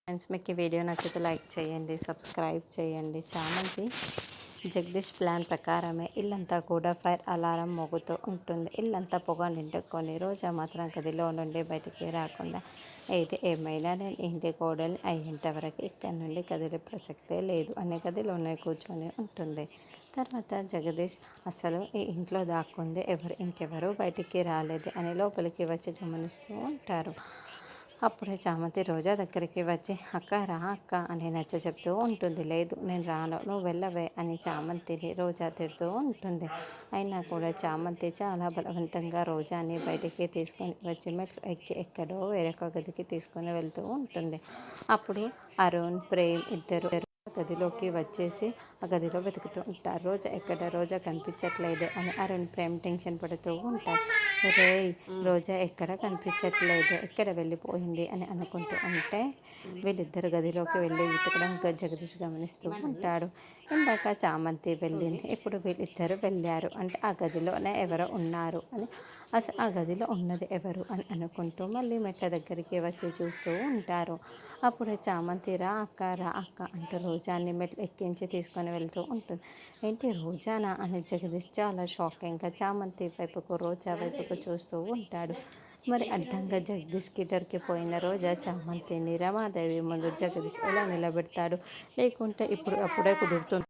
Friends, మీకు ఈ video నచ్చితే లైక్ చేయండి, సబ్స్క్రైబ్ చేయండి. చామంతి జగదీష్ ప్లాన్ ప్రకారమే ఇల్లంతా కూడా ఫైర్ అలారం మోగుతూ ఉంటుంది. ఇల్లంతా పొగ నిండుకొని రోజా మాత్రం గదిలో నుండి బయటికి రాకుండా, అయితే ఏమైనా నేను ఇంటి కోడల్ని అయ్యేంతవరకు ఇక్కడి నుండి కదిలే ప్రసక్తే లేదు అని గదిలోనే కూర్చొని ఉంటుంది. తర్వాత జగదీష్ అసలు ఈ ఇంట్లో దాక్కుంది ఎవరు, ఇంకెవరూ బయటికి రాలేదు అని లోపలికి వచ్చి గమనిస్తూ ఉంటారు. అప్పుడే చామంతి రోజా దగ్గరికి వచ్చి, అక్క రా అక్క అని నచ్చ చెప్తూ ఉంటుంది. లేదు నేను రాను, నువ్వు వెళ్ళవే అని చామంతిని రోజా తిడుతూ ఉంటుంది. అయినా కూడా చామంతి చాలా బలవంతంగా రోజాని బయటికి తీసుకొని వచ్చి మెట్లు ఎక్కి ఎక్కడో వేరొక గదికి తీసుకొని వెళ్తూ ఉంటుంది. అప్పుడు అరుణ్, ప్రేమ్ ఇద్దరు గదిలోకి వచ్చేసి ఆ గదిలో వెతుకుతూ ఉంటారు. రోజా ఎక్కడ, రోజా కనిపించట్లేదు అని అరుణ్, ప్రేమ్ టెన్షన్ పడుతూ ఉంటారు. రేయ్, రోజా ఎక్కడ కనిపించట్లేదు, ఎక్కడ వెళ్ళిపోయింది అని అనుకుంటూ ఉంటే వీళ్ళిద్దరు గదిలోకి వెళ్ళి వెతకడం జగదీష్ గమనిస్తూ ఉంటాడు. ఇందాక చామంతి వెళ్ళింది, ఇప్పుడు వీళ్ళిద్దరు వెళ్ళారు అంటే ఆ గదిలోనే ఎవరో ఉన్నారు అని, అసలు ఆ గదిలో ఉన్నది ఎవరు అని అనుకుంటూ మళ్ళీ మెట్ల దగ్గరికి వచ్చి చూస్తూ ఉంటారు. అప్పుడే చామంతి రా అక్క అంటూ రోజాని మెట్లు ఎక్కించి తీసుకొని వెళ్తూ ఉంటుంది. ఏంటి రోజానా అని జగదీష్ చాలా షాకింగ్గా చామంతి వైపుకు, రోజా వైపుకు చూస్తూ ఉంటాడు. మరి అడ్డంగా జగదీష్కి దొరికిపోయిన రోజా చామంతిని రమాదేవి ముందు జగదీష్ ఎలా నిలబెడతాడు? లేకుంటే ఇప్పుడు అప్పుడే కుదురుతుంది.